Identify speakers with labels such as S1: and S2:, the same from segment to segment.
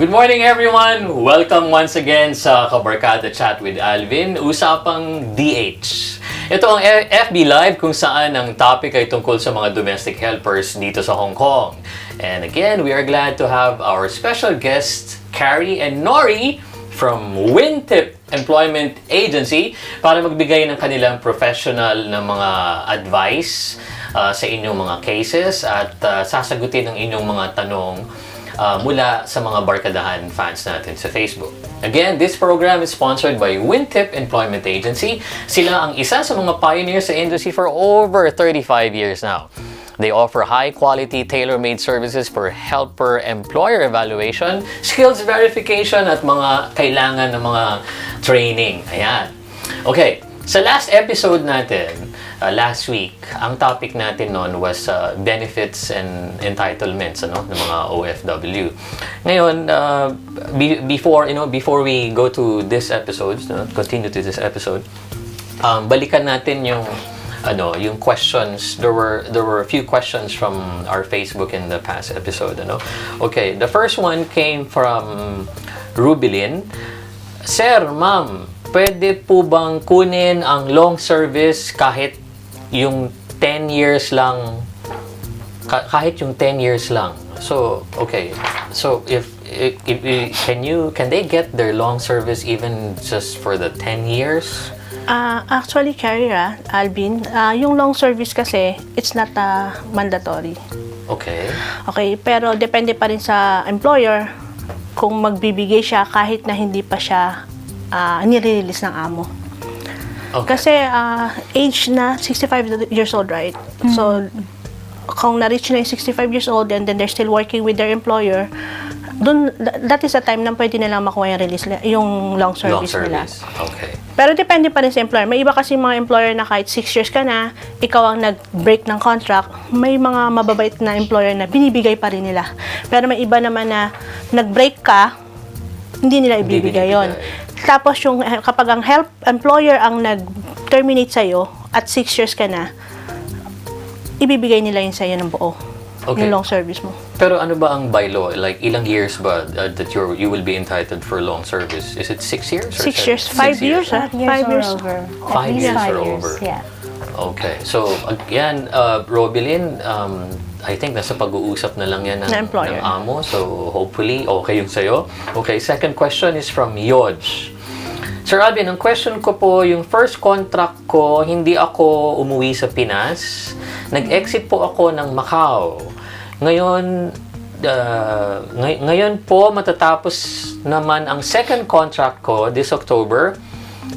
S1: Good morning everyone! Welcome once again sa Barkada Chat with Alvin, Usapang D.H. Ito ang FB Live kung saan ang topic ay tungkol sa mga domestic helpers dito sa Hong Kong. And again, we are glad to have our special guests, Carrie and Norie from WINTIP Employment Agency para magbigay ng kanilang professional na mga advice sa inyong mga cases at sasagutin ang inyong mga tanong mula sa mga Barkadahan fans natin sa Facebook. Again, this program is sponsored by WINTIP Employment Agency. Sila ang isa sa mga pioneers sa industry for over 35 years now. They offer high-quality, tailor-made services for helper-employer evaluation, skills verification, at mga kailangan ng mga training. Ayan. Okay, sa last episode natin, last week, ang topic natin noon was benefits and entitlements ng mga OFW. Ngayon, before we go to this episode, continue to this episode, balikan natin yung questions. There were a few questions from our Facebook in the past episode. Okay, the first one came from Rubilin. Sir, ma'am, pwede po bang kunin ang long service kahit yung 10 years lang, kahit yung 10 years lang? So, okay. So, if can they get their long service even just for the 10 years?
S2: Actually, Carrie, Alvin, yung long service kasi, it's not mandatory.
S1: Okay.
S2: Okay, pero depende pa rin sa employer kung magbibigay siya kahit na hindi pa siya nire-release ng amo. Okay. Kasi age na 65 years old, right? Mm-hmm. So, kung na-reach na yung 65 years old and then they're still working with their employer, that is the time na pwede nilang makuha yung release, yung long service nila.
S1: Okay.
S2: Pero depende pa rin sa employer. May iba kasi mga employer na kahit 6 years ka na, ikaw ang nag-break ng contract, may mga mababait na employer na binibigay pa rin nila. Pero may iba naman na nag-break ka, hindi nila ibibigay yon. Tapos yung kapag ang employer ang nag-terminate sa'yo at 6 years ka na, ibibigay nila yun sa'yo ng buo. Okay. Yung long service mo.
S1: Pero ano ba ang by law? Like ilang years ba that you will be entitled for long service? Is it 6 years? Or
S2: 6 years? 5 years?
S3: 5 years or over.
S1: 5 years or over.
S3: Yeah.
S1: Okay. So, yan, Robilin, I think nasa pag-uusap na lang yan ng amo. So, hopefully, okay yung sa'yo. Okay, second question is from Yodge. Sir Alvin, ang question ko po, yung first contract ko, hindi ako umuwi sa Pinas. Nag-exit po ako ng Macau. Ngayon po, matatapos naman ang second contract ko this October.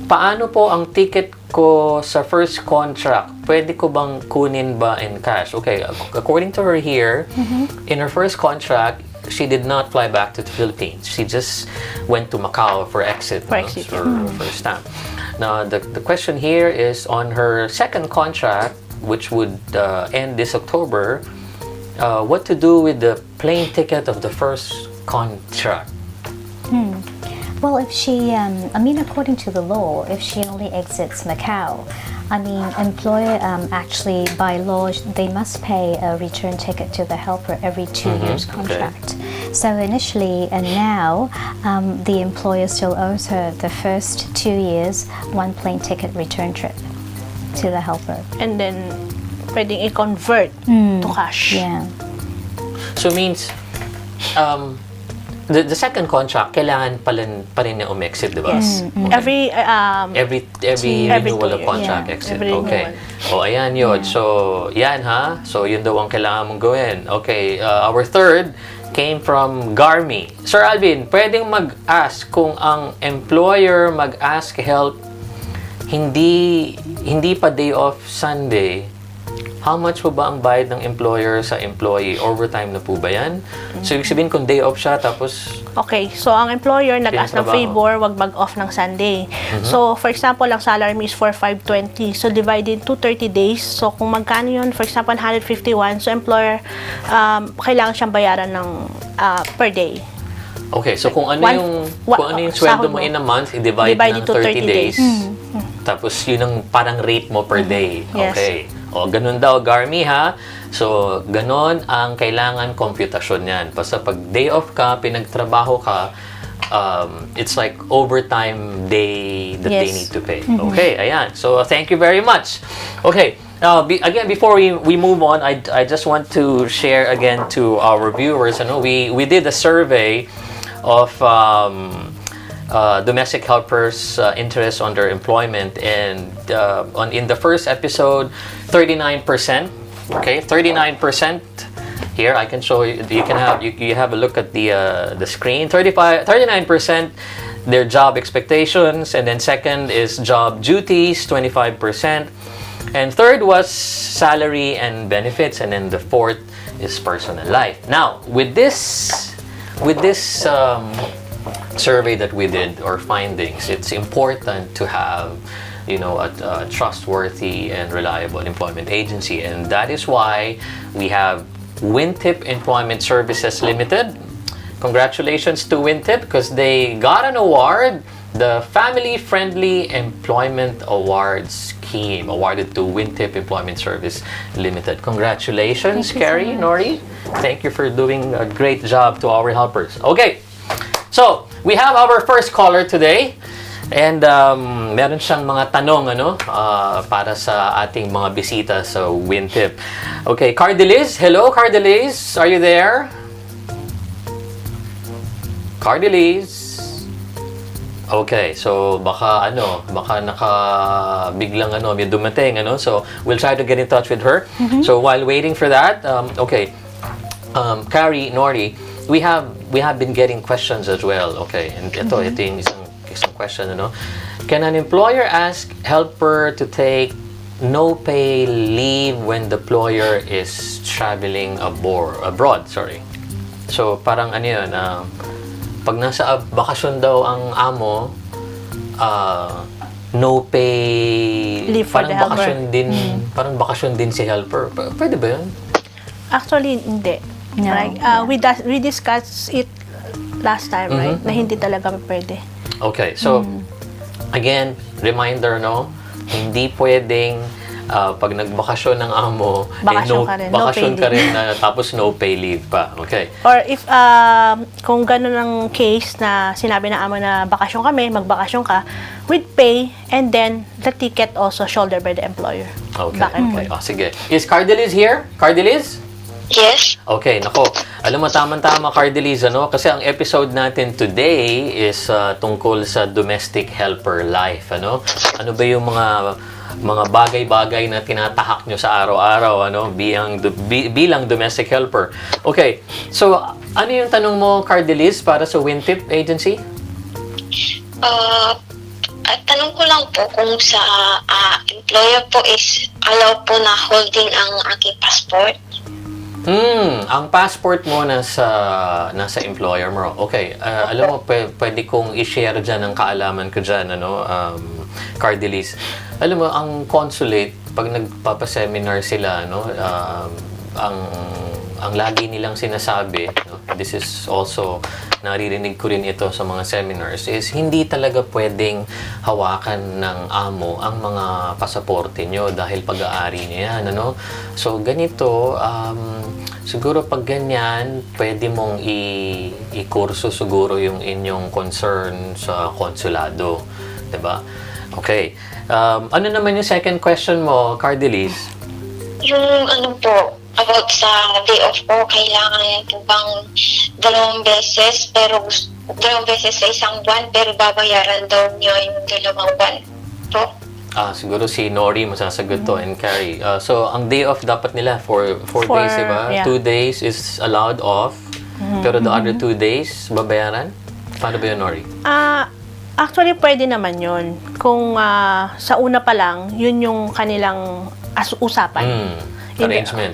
S1: Paano po ang ticket ko sa first contract? Pwede ko bang kunin ba in cash? Okay, according to her here, in her first contract, she did not fly back to the Philippines. She just went to Macau for exit. For stamp. Now, the question here is on her second contract, which would end this October, what to do with the plane ticket of the first contract?
S3: Well, if she, according to the law, if she only exits Macau, employer actually by law they must pay a return ticket to the helper every 2 years contract. Okay. So initially and now, the employer still owes her the first 2 years 1 plane ticket return trip to the helper.
S2: And then pwedeng i-convert to cash.
S3: Yeah.
S1: So means the second contract kailangan pa rin na umexit, di ba?
S2: Yes.
S1: Okay. Every renewal of contract exit. Okay. O ayan yun. So yan ha. So yun daw ang kailangan mong gawin. Okay. Our third came from Garmi. Sir Alvin, pwedeng mag-ask kung ang employer mag-ask help hindi pa day off Sunday, how much po ba ang bayad ng employer sa employee? Overtime na po ba yan? So, ibig sabihin kung day off siya, tapos...
S2: Okay, so ang employer nag-ask ng favor, wag mag-off ng Sunday. So, for example, ang salary mo is for 520. So, divided to 30 days. So, kung magkano yun, for example, 151. So, employer, kailangan siyang bayaran ng per day.
S1: Okay, so kung ano yung sweldo mo in a month, i-divide ng 30 days. Tapos, yun ang parang rate mo per day. Okay. O, ganun daw, Garmi, ha? So, ganun ang kailangan komputasyon yan. Basta pag day off ka, pinagtrabaho ka, it's like overtime day that they
S2: Yes.
S1: need to pay. Okay, ayan. So, thank you very much. Okay, again, before we move on, I just want to share again to our viewers, we did a survey of domestic helpers' interest on their employment, and in the first episode, 39%. Okay, 39%. Here I can show you. You have a look at the screen. 39% their job expectations, and then second is job duties, 25%, and third was salary and benefits, and then the fourth is personal life. Now with this survey that we did, or findings, it's important to have a trustworthy and reliable employment agency, and that is why we have WINTIP Employment Services Limited. Congratulations to WINTIP because they got an award, the Family Friendly Employment Award Scheme, awarded to WINTIP Employment Service Limited. Congratulations, Carrie, Norie. Thank you for doing a great job to our helpers. Okay, so we have our first caller today. And meron siyang mga tanong para sa ating mga bisita sa WINTIP. Okay, Cardeliz. Hello, Cardeliz. Are you there? Cardeliz. Okay, so baka biglang may dumating, so we'll try to get in touch with her. So while waiting for that, Carrie, Norie, we have been getting questions as well. Okay, and ito yung isang question, Can an employer ask helper to take no pay leave when the employer is traveling abroad? Sorry. So parang pag nasa bakasyon daw ang amo, no pay
S2: leave for the helper.
S1: Parang bakasyon din si helper. Pwede ba 'yun?
S2: Actually, hindi.
S3: No.
S2: Right? We discussed it last time, right? Na hindi talaga pwede.
S1: Okay, so again, reminder, hindi pwedeng pag nagbakasyon ng amo,
S2: Bakasyon
S1: ka rin na tapos no pay leave pa. Okay.
S2: Or if kung ganun ang case na sinabi ng amo na bakasyon kami, magbakasyon ka with pay, and then the ticket also shouldered by the employer.
S1: Okay.
S2: Back and
S1: Okay. Sige. Is Cardeliz here? Cardeliz?
S4: Yes.
S1: Okay, nako. Alam mo, tama-tama, Cardeliz, kasi ang episode natin today is tungkol sa domestic helper life, Ano ba yung mga bagay-bagay na tinatahak nyo sa araw-araw, bilang domestic helper. Okay, so ano yung tanong mo, Cardeliz, para sa WINTIP Agency?
S4: Tanong ko lang po kung sa employer po is allow po na holding ang aking passport.
S1: Ang passport mo nasa employer mo. Okay, alam mo, pwede kong i-share dyan ang kaalaman ko dyan, Cardeliz. Alam mo, ang consulate, pag nagpapaseminar sila, ang lagi nilang sinasabi, this is also, naririnig ko rin ito sa mga seminars, is hindi talaga pwedeng hawakan ng amo ang mga pasaporte nyo dahil pag-aari nyo yan, So, ganito, siguro pag ganyan, pwede mong i-kurso siguro yung inyong concern sa konsulado. Diba? Okay. Ano naman yung second question mo, Cardeliz?
S4: Yung po, about sa day off po, kailangan po bang dalawang beses sa isang buwan, pero babayaran daw niyo yung dalawang buwan po?
S1: Siguro si Norie masasagot to, and Carrie. So, ang day off dapat nila for 4 days, diba?
S2: Yeah.
S1: 2 days is allowed off, pero the other 2 days, babayaran? Paano ba yun, Norie?
S2: Actually, pwede naman yun. Kung sa una pa lang, yun yung kanilang usapan.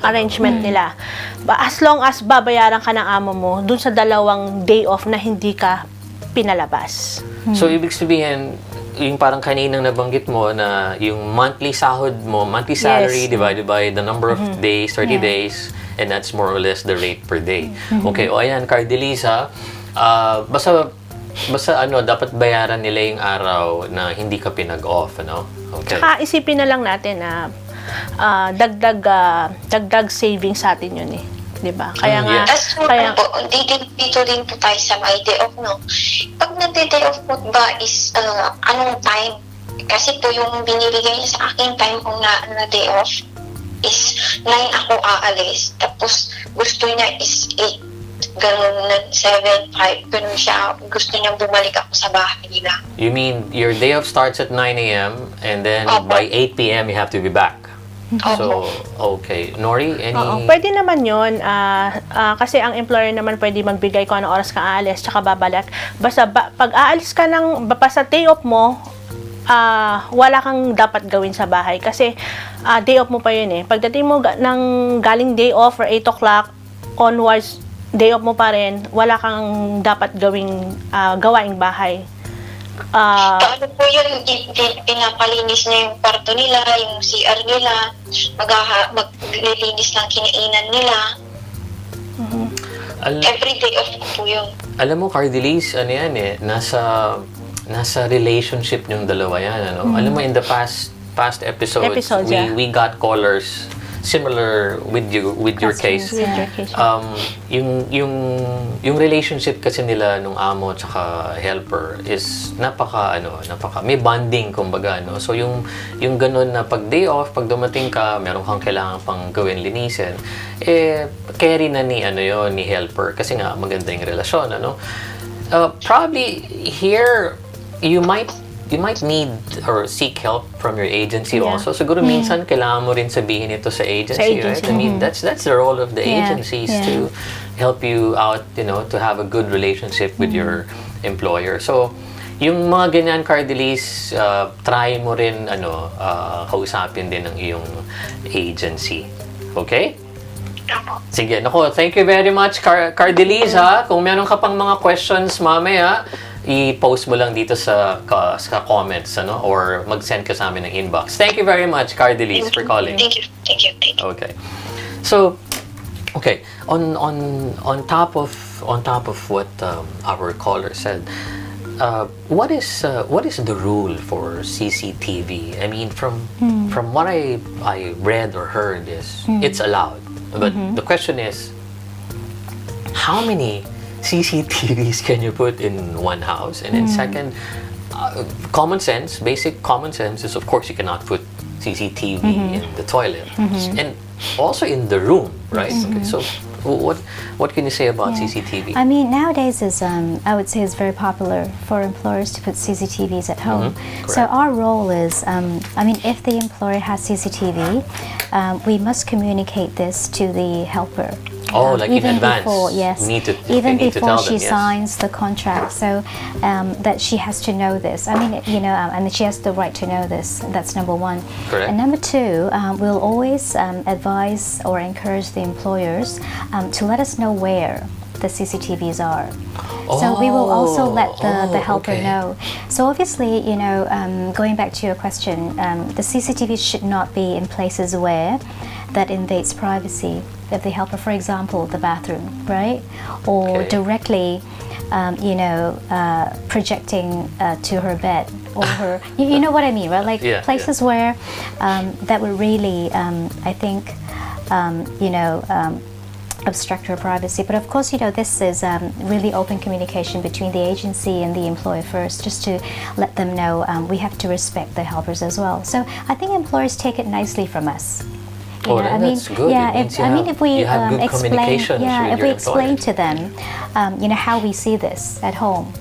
S2: Arrangement nila. As long as babayaran ka ng amo mo, dun sa 2 day off na hindi ka pinalabas.
S1: So, ibig sabihin, yung parang kaninang nabanggit mo na yung monthly sahod mo, monthly salary divided by the number of days, 30 days, and that's more or less the rate per day. Okay, o ayan, Cardeliz, basta dapat bayaran nila yung araw na hindi ka pinag-off, Okay.
S2: Tsaka isipin na lang natin na dagdag savings sa atin yun eh. 'Di ba? Kaya nga,
S4: Tapos po, dito din po tayo sa my day off, no? Pag nagde-day off po ba is anong time? Kasi po yung binibigay niya sa akin time kung na day off is 9 ako aalis. Tapos gusto niya is 8, ganun na 7, 5, ganun siya. Gusto niya bumalik ako sa bahay nila.
S1: You mean your day off starts at 9 a.m. and then
S4: Opo.
S1: by 8 p.m. you have to be back? So, okay. Norie, any...
S2: Oo, pwede naman yun. Kasi ang employer naman pwede magbigay kung anong oras ka aalis, tsaka babalik. Basta pag aalis ka basta day off mo, wala kang dapat gawin sa bahay. Kasi day off mo pa yun eh. Pagdating mo ng galing day off or 8 o'clock onwards, day off mo pa rin, wala kang dapat gawaing bahay.
S4: Paano po yun? Pinapalinis niya yung kwarto nila, yung CR nila, maglilinis ng kinainan nila. Everyday off po yun.
S1: Alam mo, Cardelis, ano yan eh, nasa relationship yung dalawa yan, ano? Alam mo, in the past episodes, we got callers similar with your case.
S2: With your case.
S1: Yung relationship kasi nila nung amo tsaka helper is napaka may bonding kumbaga, no. So yung ganun na pag day off, pag dumating ka, meron kang kailangan pang gawin, linisin, carry na ni helper kasi nga maganda yung relasyon, ano. Probably here you might need or seek help from your agency also. Siguro minsan kailangan mo rin sabihin ito sa agency, right? I mean, that's the role of the agencies to help you out, to have a good relationship with your employer. So, yung mga ganyan, Cardelis, try mo rin, kausapin din ng iyong agency. Okay? Sige, nako, thank you very much, Cardelis, ha? Kung meron ka pang mga questions mamaya, i-post mo lang dito sa comments, or mag-send ka sa amin ng inbox. Thank you very much, Cardelis, for calling.
S4: Thank you.
S1: Okay. So, okay, on top of what our caller said, what is the rule for CCTV? I mean, from what I read or heard is it's allowed, but the question is, how many CCTVs can you put in one house? And then second, basic common sense is, of course, you cannot put CCTV in the toilet and also in the room, right? Okay, so what can you say about CCTV?
S3: I mean, nowadays I would say it's very popular for employers to put CCTVs at home. So our role is, if the employer has CCTV, we must communicate this to the helper.
S1: Like
S3: even
S1: in advance.
S3: Before, yes.
S1: Even
S3: before she signs the contract, so that she has to know this. I mean, and she has the right to know this. That's number one.
S1: Correct.
S3: And number two, we'll always advise or encourage the employers to let us know where the CCTVs are. So we will also let the helper know. So obviously, going back to your question, the CCTV should not be in places where that invades privacy of the helper. For example, the bathroom, right? Or directly, projecting to her bed or her. You know what I mean, right? Like places where that would really, I think, obstruct her privacy. But of course, this is really open communication between the agency and the employer first, just to let them know we have to respect the helpers as well. So I think employers take it nicely from us.
S1: That's good.
S3: If we explain to them, how we see this at home.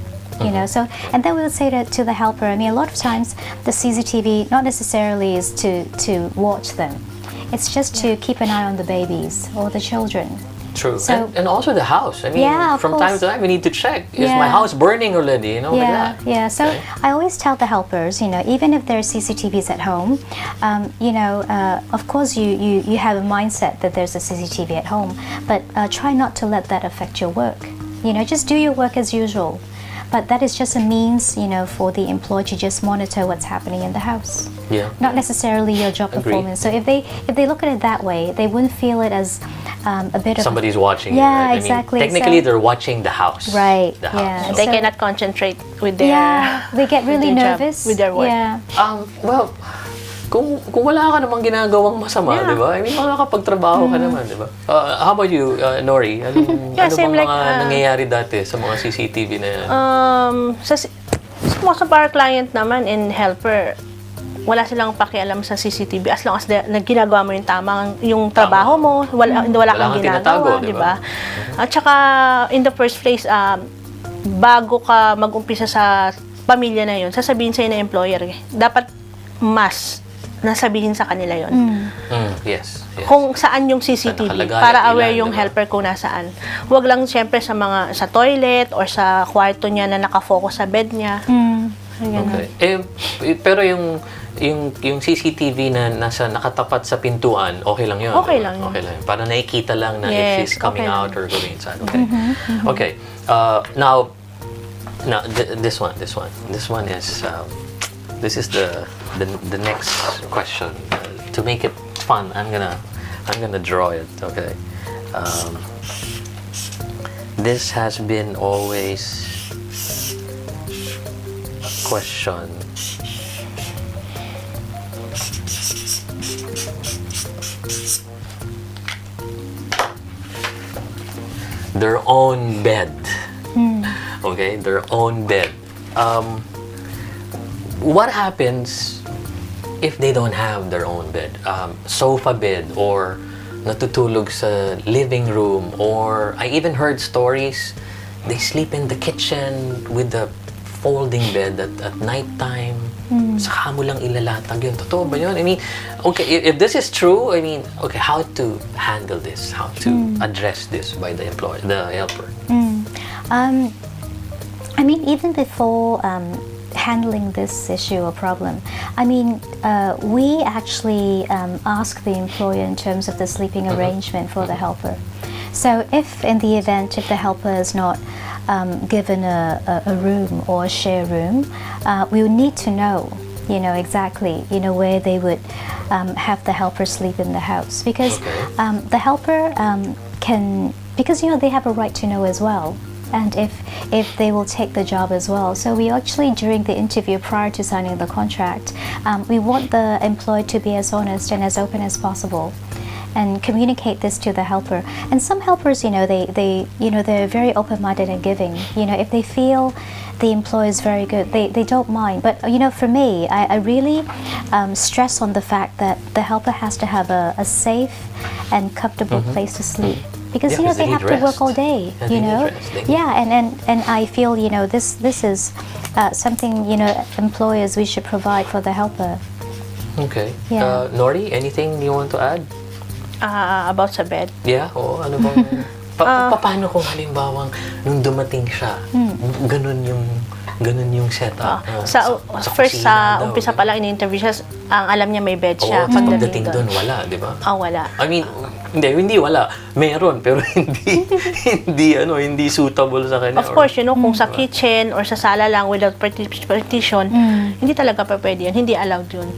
S3: So, and then we'll say to the helper, I mean, a lot of times the CCTV not necessarily is to watch them. It's just to keep an eye on the babies or the children.
S1: True. So, and also the house. I mean, from
S3: course.
S1: time to time we need to check, is my house burning already, like that.
S3: So I always tell the helpers, even if there are CCTVs at home, of course you have a mindset that there's a CCTV at home, but try not to let that affect your work. Just do your work as usual. But that is just a means, for the employer to just monitor what's happening in the house.
S1: Yeah.
S3: Not necessarily your job performance. So if they look at it that way, they wouldn't feel it as a bit of
S1: somebody's watching.
S3: Yeah,
S1: you, right?
S3: exactly.
S1: I mean, technically, they're watching the house.
S3: Right.
S1: The house.
S3: Yeah.
S2: They cannot concentrate with their.
S3: Yeah, they get really nervous
S2: with their work.
S3: Yeah.
S1: Well, kung wala ka namang ginagawang masama,
S2: Yeah.
S1: di ba? I mean, makakapagtrabaho ka naman, di ba? How about you, Norie? Ano
S2: same
S1: bang
S2: like,
S1: mga nangyayari dati sa mga CCTV na yan?
S2: Most of our client naman in helper, wala silang pakialam sa CCTV as long as ginagawa mo yung tamang yung trabaho mo, wala kang ginagawa, di ba? At saka in the first place, bago ka mag-umpisa sa pamilya na yun, sasabihin sa'yo na employer, dapat mas nasabihin sa kanila yon.
S1: Yes.
S2: Kung saan yung CCTV
S1: Nakalagay,
S2: para aware
S1: ilan,
S2: yung
S1: diba?
S2: helper kung nasaan. Huwag lang siyempre sa toilet or sa kwarto niya na nakafocus sa bed niya.
S1: Okay. Pero yung CCTV na nakatapat sa pintuan, okay lang yun.
S2: Okay
S1: diba?
S2: lang yun.
S1: Okay lang. Para nakikita lang na
S2: Yes,
S1: if she's coming
S2: okay
S1: out
S2: lang.
S1: or going inside. Okay. Okay. Now this one is this is the next question. To make it fun, I'm gonna draw it. Okay. This has been always question. Their own bed. Okay, their own bed. What happens if they don't have their own bed? Sofa bed or natutulog sa living room, or I even heard stories they sleep in the kitchen with the folding bed at nighttime. Saka mo lang ilalatag yun. Totoo ba yun? I mean, okay, if this is true, I mean, okay, how to handle this? How to address this by the employer, the helper?
S3: I mean, even before handling this issue or problem, I mean, we actually ask the employer in terms of the sleeping arrangement for the helper. So if in the event if the helper is not given a room or a share room, we would need to know, exactly, where they would have the helper sleep in the house, because the helper because they have a right to know as well, and if they will take the job as well. So we actually, during the interview prior to signing the contract, we want the employee to be as honest and as open as possible, and communicate this to the helper. And some helpers, they're very open-minded and giving. If they feel the employee is very good, they don't mind. But for me, I really stress on the fact that the helper has to have a safe and comfortable place to sleep. Because
S1: Yeah, 'cause
S3: they
S1: they
S3: have
S1: need
S3: to work
S1: rest.
S3: all day,
S1: Yeah, they need rest. They need-
S3: Yeah, and I feel this is something employers we should provide for the helper.
S1: Okay.
S3: Yeah.
S1: Norie, anything you want to add?
S2: About sa bed.
S1: Yeah? O ano bang... paano kung halimbawang nung dumating siya, ganun yung setup?
S2: First
S1: kusina daw,
S2: umpisa pa lang in-interview siya, ang alam niya may bed siya.
S1: Oo, pagdating doon, wala, di ba?
S2: Wala.
S1: I mean, hindi wala. Meron, pero hindi suitable sa kanya.
S2: Of course, kung sa kitchen or sa sala lang without partition, hindi talaga pa pwede yun. Hindi allowed yun.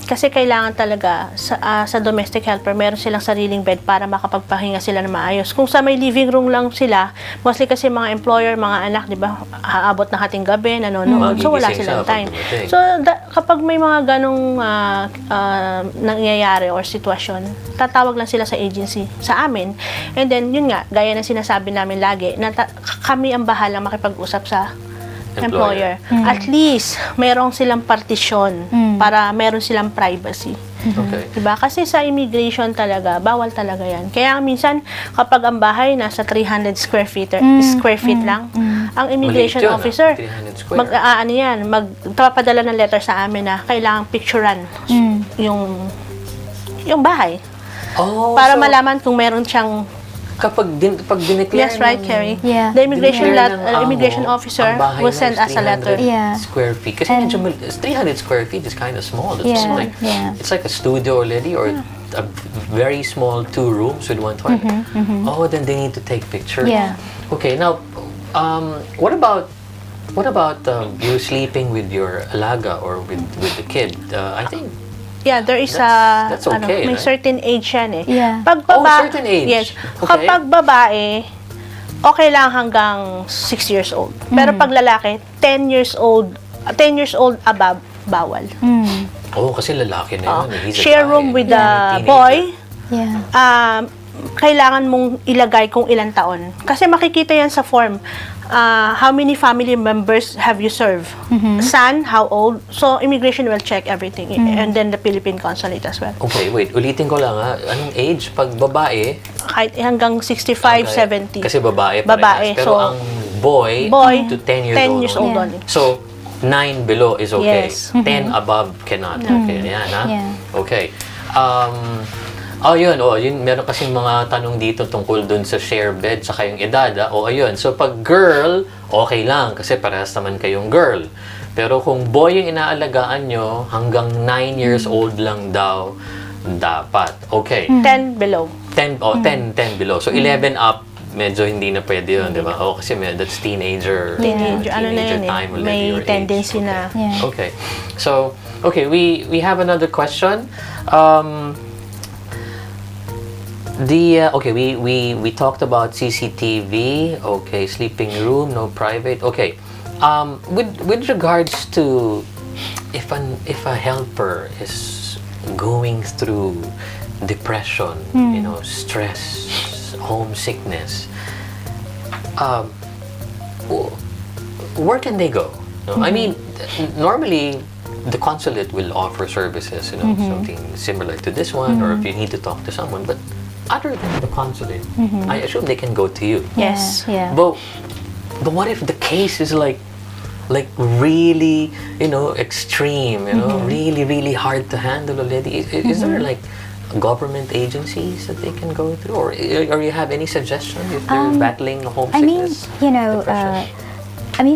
S2: Kasi kailangan talaga sa domestic helper, meron silang sariling bed para makapagpahinga sila na maayos. Kung sa may living room lang sila, mostly kasi mga employer, mga anak, di ba, aabot na hating gabi, nanonood. So, wala
S1: Magigising
S2: silang
S1: siya
S2: time.
S1: pag dumating.
S2: So, kapag may mga ganong nangyayari or sitwasyon, tatawag lang sila sa agency, sa amin. And then, yun nga, gaya na sinasabi namin lagi, na kami ang bahalang makipag-usap sa employer. At least, merong silang partisyon para meron silang privacy.
S1: Okay.
S2: Diba? Kasi sa immigration talaga, bawal talaga yan. Kaya minsan, kapag ang bahay nasa 300 square feet lang, ang immigration
S1: Maliit yun,
S2: officer,
S1: 300 square.
S2: magpapadala ng letter sa amin na kailangang picturean yung bahay.
S1: Oh,
S2: Para
S1: so,
S2: malaman kung meron siyang...
S1: pag dineclare
S2: Yes, right, Carrie.
S3: Yeah.
S2: The immigration
S1: immigration
S2: officer will send us a letter.
S3: Yeah.
S1: Square feet. Kasi medyo 300 square feet is kind of small. It's
S3: Yeah.
S1: like a studio already, or a very small 2 rooms with 1 toilet. Oh, then they need to take pictures.
S3: Yeah.
S1: Okay, now, what about you sleeping with your alaga or with the kid? I think
S2: Yeah, there is
S1: That's okay,
S2: may
S1: right?
S2: certain age yan eh.
S3: Yeah.
S2: Pag
S1: certain age.
S2: Yes.
S1: Okay.
S2: Kapag babae, okay lang hanggang 6 years old. Pero pag lalaki, 10 years old above, bawal.
S1: Oh, kasi lalaki na yun. He's a
S2: Share
S1: guy.
S2: room with the
S1: Teenager.
S2: boy.
S3: Yeah.
S2: Kailangan mong ilagay kung ilang taon. Kasi makikita yan sa form. How many family members have you served? Son, how old? So, immigration will check everything. And then the Philippine consulate as well.
S1: Okay, wait. Ulitin ko lang ha. Anong age? Pag babae?
S2: Kahit hanggang 65,
S1: Okay.
S2: 70.
S1: Kasi babae
S2: Babae,
S1: parehas. Pero
S2: so,
S1: ang boy, to 10 years
S2: 10
S1: old.
S2: years
S1: only.
S2: old
S3: Yeah.
S2: only.
S1: So, 9 below is okay.
S2: Yes.
S1: 10 above cannot. Okay, yan ha?
S3: Yeah.
S1: Okay. Yun. Meron kasing mga tanong dito tungkol dun sa share bed saka yung edad. Ayun. So, pag girl, okay lang kasi parehas naman kayong girl. Pero kung boy yung inaalagaan nyo, hanggang 9 years old lang daw dapat. Okay.
S2: 10 below.
S1: 10 below. So, 11 up, medyo hindi na pwede yun, di ba? Kasi that's teenager.
S2: Teenager, ano na yun
S1: time already,
S2: may
S1: or age.
S2: tendency na.
S3: Yeah.
S1: Okay. So, we have another question. We talked about CCTV. Okay, sleeping room, no private. Okay. With regards to if a helper is going through depression, stress, homesickness, where can they go? No? I mean, normally the consulate will offer services, something similar to this one, or if you need to talk to someone. But other than the consulate, I assume they can go to you.
S2: Yes.
S3: Yeah.
S1: But what if the case is like really, extreme, really, really hard to handle already? Is there like government agencies that they can go through, or you have any suggestion if they're battling homesickness? Depression?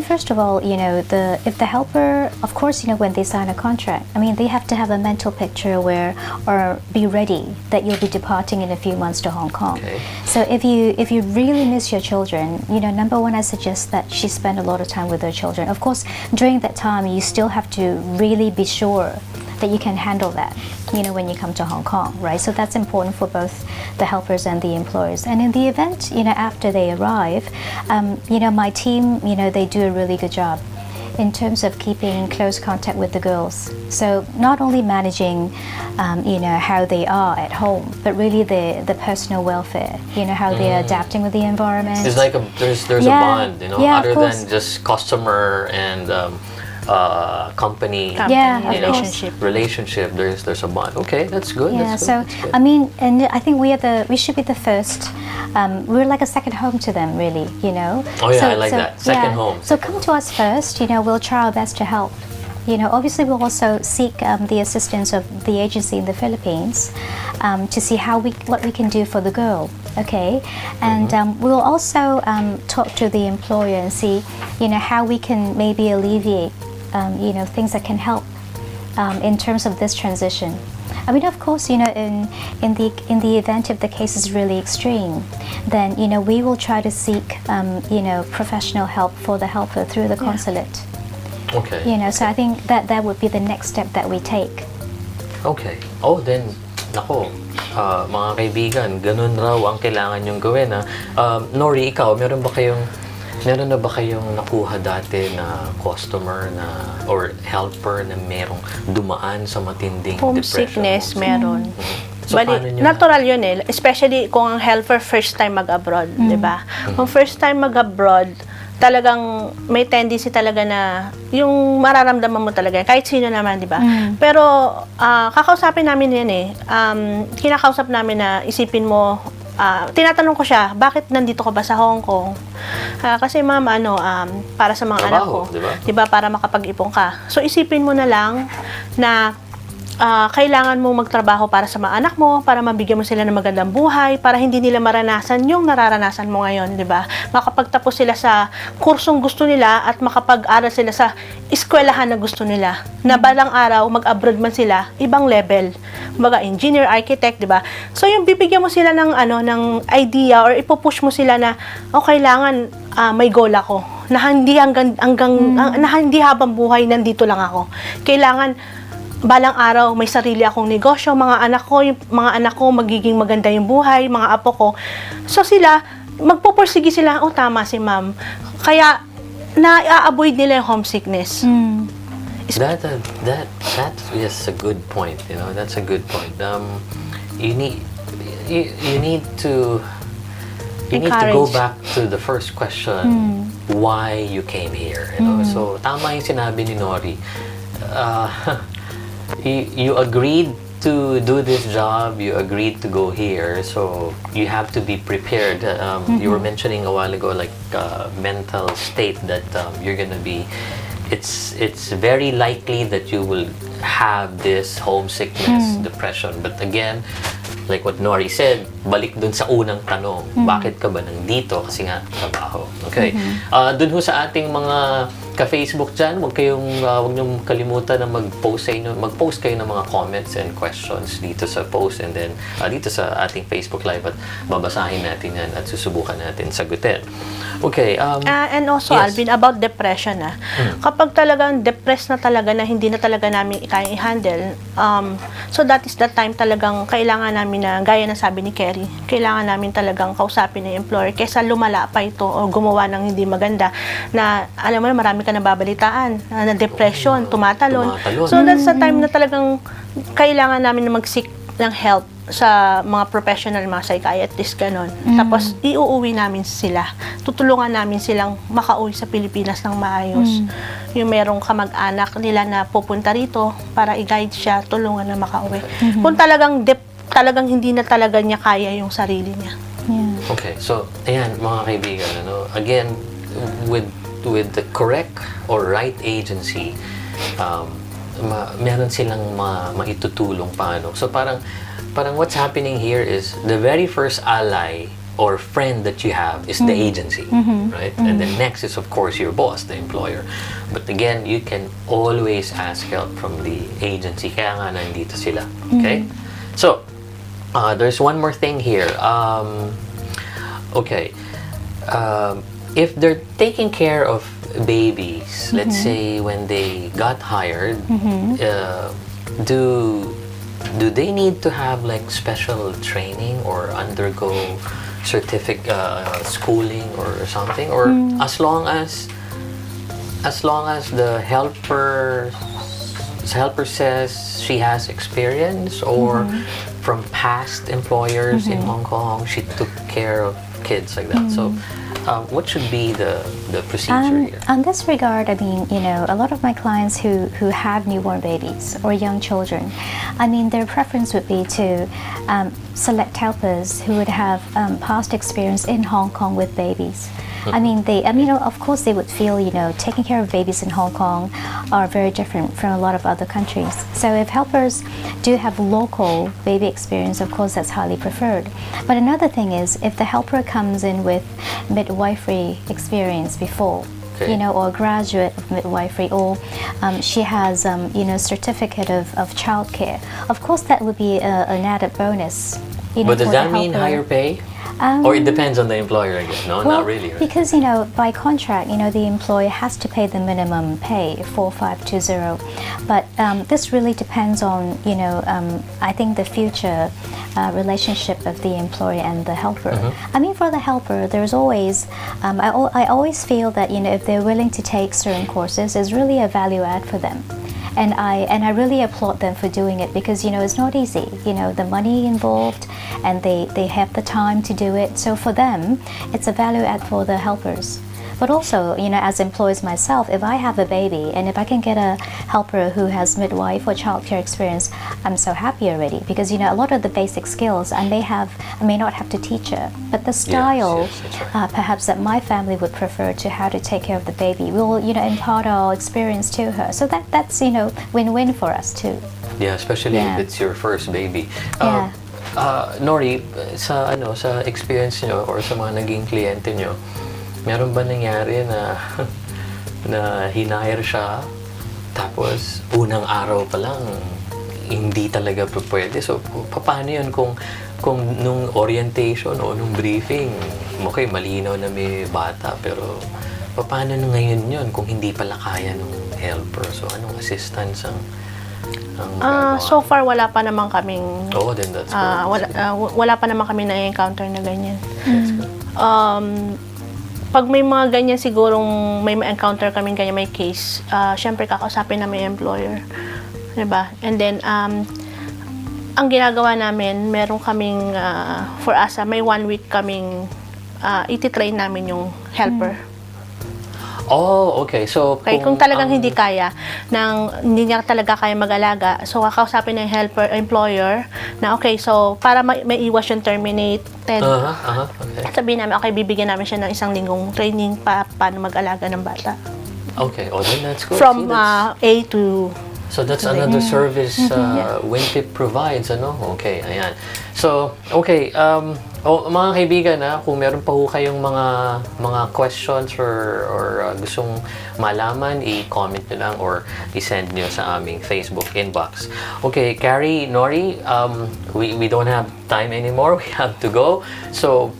S3: First of all, if the helper, of course, when they sign a contract, they have to have a mental picture or be ready that you'll be departing in a few months to Hong Kong.
S1: Okay.
S3: So if you really miss your children, number one, I suggest that she spend a lot of time with her children. Of course, during that time, you still have to really be sure that you can handle that, when you come to Hong Kong, right? So that's important for both the helpers and the employers. And in the event, after they arrive, my team, they do a really good job in terms of keeping close contact with the girls. So not only managing, how they are at home, but really the personal welfare, how they're adapting with the environment.
S1: It's like there's a bond,
S3: Yeah,
S1: other
S3: of course.
S1: than just customer and company,
S3: Yeah, of
S1: relationship. There's a bond. Okay, that's good.
S3: Yeah,
S1: that's
S3: so
S1: good.
S3: and I think we should be the first. We're like a second home to them, really.
S1: Oh yeah, I like that. Second home.
S3: So come to us first. We'll try our best to help. Obviously we'll also seek the assistance of the agency in the Philippines to see what we can do for the girl. Okay, and we'll also talk to the employer and see, how we can maybe alleviate, things that can help in terms of this transition. Of course, in the event if the case is really extreme, then we will try to seek professional help for the helper through the consulate.
S1: Okay.
S3: So I think that would be the next step that we take.
S1: Okay. Oh, then, nako, mga kaibigan, ganun raw ang kailangan yung gawin. Norie, ikaw, meron na ba kayong nakuha dati na customer or helper na merong dumaan sa matinding
S2: Homesickness,
S1: depression?
S2: meron.
S1: So, paano nyo
S2: Natural yun eh. Especially kung ang helper first time mag-abroad, di ba? Kung first time mag-abroad, talagang may tendency talaga na yung mararamdaman mo talaga, kahit sino naman, di ba? Pero kakausapin namin yan eh. Kinakausap namin na isipin mo, tinatanong ko siya, bakit nandito ka ba sa Hong Kong? Kasi ma'am, para sa mga anak ko, di ba? Para makapag-ipon ka. So isipin mo na lang na kailangan mo magtrabaho para sa mga anak mo, para mabigyan mo sila ng magandang buhay, para hindi nila maranasan yung nararanasan mo ngayon, di ba? Makapagtapos sila sa kursong gusto nila at makapag-aral sila sa eskwelahan na gusto nila. Na balang araw, mag-abroad man sila, ibang level. Mga engineer, architect, di ba? So yung bibigyan mo sila ng ng idea or ipupush mo sila na kailangan may goal ako. Na hindi na hindi habang buhay nandito lang ako. Kailangan balang araw may sarili akong negosyo, mga anak ko magiging maganda yung buhay, mga apo ko. So sila magpupursige sila, tama si ma'am. Kaya na-avoid nila yung homesickness.
S1: That is a good point. You know, that's a good point. You need to go
S2: Encourage.
S1: back to the first question, why you came here. You know, so tama yung sinabi ni Norie. You agreed to do this job, you agreed to go here, so you have to be prepared. You were mentioning a while ago, like mental state that you're gonna be. It's very likely that you will have this homesickness, depression. But again, like what Norie said, balik dun sa unang tanong, bakit ka ba nandito? Kasi nga, trabaho. Okay. Dun ho sa ating mga ka-Facebook dyan, huwag niyong kalimutan na mag-post kayo ng mga comments and questions dito sa post, and then dito sa ating Facebook Live, at babasahin natin yan at susubukan natin sagutin. Okay.
S2: And also,
S1: yes.
S2: Alvin, about depression, kapag talagang depressed na talaga na hindi na talaga namin kaya i-handle, so that is the time talagang kailangan namin na, gaya na sabi ni Carrie, kailangan namin talagang kausapin ng employer kaysa lumala pa ito o gumawa ng hindi maganda na, alam mo na, marami ka nababalitaan na depression, tumatalon. So that's the time na talagang kailangan namin na mag-seek ng help sa mga professional, mga psychiatrist, ganon. Tapos, iuuwi namin sila. Tutulungan namin silang makauwi sa Pilipinas ng maayos. Yung merong kamag-anak nila na pupunta rito para i-guide siya, tulungan na makauwi. Kung talagang hindi na talaga niya kaya yung sarili niya.
S3: Yeah.
S1: Okay, so, ayan, mga kaibigan, again, with the correct or right agency, meron silang maitutulong paano. So parang what's happening here is the very first ally or friend that you have is the agency, right? And then next is, of course, your boss, the employer. But again, you can always ask help from the agency. Kaya nga nandito sila. Okay? So, there's one more thing here. Okay. If they're taking care of babies, let's say when they got hired, do they need to have like special training or undergo certificate schooling or something, or as long as the helper says she has experience, or from past employers in Hong Kong, she took care of kids like that. So what should be the procedure here?
S3: On this regard, I mean, a lot of my clients who have newborn babies or young children, I mean, their preference would be to select helpers who would have past experience in Hong Kong with babies. I mean, of course, they would feel, taking care of babies in Hong Kong are very different from a lot of other countries. So if helpers do have local baby experience, of course, that's highly preferred. But another thing is, if the helper comes in with midwifery experience before, or a graduate of midwifery, or she has, certificate of childcare, of course, that would be an added bonus.
S1: But does
S3: for
S1: that
S3: the
S1: mean
S3: helper.
S1: higher pay? Or it depends on the employer again? No,
S3: Well,
S1: not really, right?
S3: because, by contract, the employer has to pay the minimum pay, 4,520. But this really depends on, I think the future relationship of the employer and the helper. I mean, for the helper, there's always, I always feel that, if they're willing to take certain courses, it's really a value add for them. And I really applaud them for doing it, because it's not easy, the money involved, and they have the time to do it. So for them, it's a value add for the helpers. But also, as employees myself, if I have a baby and if I can get a helper who has midwife or childcare experience, I'm so happy already, because a lot of the basic skills I may not have to teach her, but the style
S1: Yes, that's right.
S3: perhaps that my family would prefer to how to take care of the baby, we'll impart our experience to her. So that's win-win for us too.
S1: Yeah, especially if it's your first baby. Norie, sa experience nyo or sa mga naging kliyente nyo, meron ba nangyari na hinire siya, tapos unang araw pa lang hindi talaga pwede? So paano yun kung nung orientation o nung briefing, okay, malinaw na may bata, pero paano na ngayon yun kung hindi pala kaya nung helper? So anong assistance ang magagawa?
S2: So far, wala pa naman kaming
S1: Then that's good.
S2: wala pa naman kami na-encounter na ganyan.
S1: That's good.
S2: pag may mga ganyan sigurong may encounter kami ganyan, may case, syempre kakausapin namin yung employer. Diba? And then, ang ginagawa namin, meron kaming, for us, may 1 week kaming iti-train namin yung helper.
S1: Oh, okay. So,
S2: Okay, kung talagang hindi kaya, hindi niya talaga kaya mag-alaga, so kakausapin ng employer, na okay, so para may iwas yung terminated,
S1: okay.
S2: sabihin namin, okay, bibigyan namin siya ng 1 linggong training paano mag-alaga ng bata.
S1: Okay, then that's good.
S2: From
S1: See,
S2: A to...
S1: So that's another service WINTIP provides, ano? Okay, ayan. So, okay, mga kaibigan, kung meron pa ho kayong mga questions or gustong malaman, i-comment nyo lang or i-send nyo sa aming Facebook inbox. Okay, Carrie, Norie, we don't have time anymore. We have to go. So,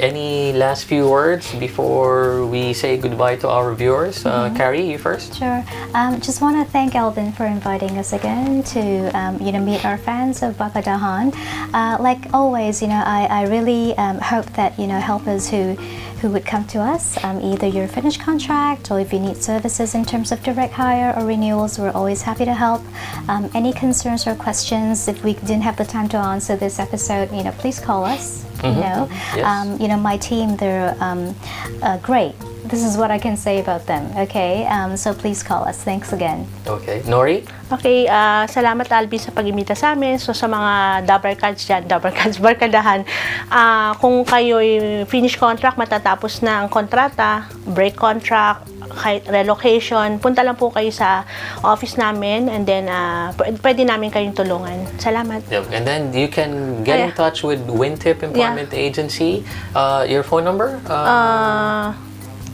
S1: any last few words before we say goodbye to our viewers? Carrie, you first.
S3: Sure. Just want to thank Alvin for inviting us again to meet our fans of Barkadahan. Like always, I really hope that helpers who would come to us, either your finished contract or if you need services in terms of direct hire or renewals, we're always happy to help. Any concerns or questions, if we didn't have the time to answer this episode, please call us.
S1: Yes.
S3: My team, they're great. This is what I can say about them. Okay, so please call us. Thanks again.
S1: Okay, Norie.
S2: Okay, salamat Alvin sa pag-imita sa amin. So sa mga Barkadahan, kung kayo'y finish contract, matatapos na ang kontrata, break contract, kahit relocation, punta lang po kayo sa office namin and then pwede namin kayong tulungan. Salamat.
S1: Yep. And then you can get in touch with WINTIP Employment Agency. Your phone number?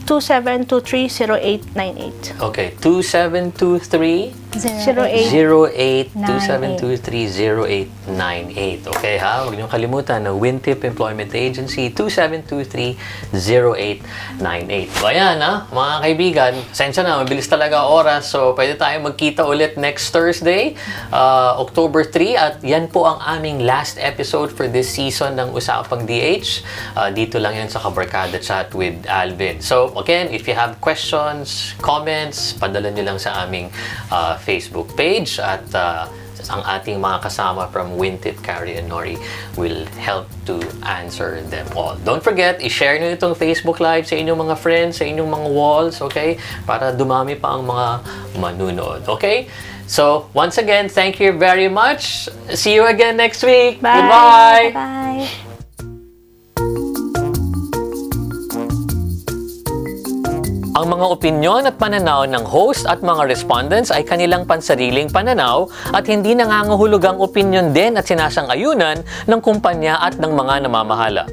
S2: 2723-0898.
S1: Okay, 2723 08 2723-0898. Okay ha, huwag niyong kalimutan na WINTIP Employment Agency 2723-0898. So ayan ha, mga kaibigan, sensya na, mabilis talaga oras. So pwede tayo magkita ulit next Thursday, October 3. At yan po ang aming last episode for this season ng Usapang D.H. Dito lang yan sa Kabarkada Chat with Alvin. So again, if you have questions, comments, padala nyo lang sa aming Facebook page at ang ating mga kasama from WINTIP, Carrie and Norie will help to answer them all. Don't forget, i-share nyo itong Facebook Live sa inyong mga friends, sa inyong mga walls, okay? Para dumami pa ang mga manunood, okay? So, once again, thank you very much. See you again next week.
S2: Bye.
S1: Goodbye.
S3: Bye.
S1: Ang mga opinyon at pananaw ng host at mga respondents ay kanilang pansariling pananaw at hindi nangangahulugang opinyon din at sinasang-ayunan ng kumpanya at ng mga namamahala.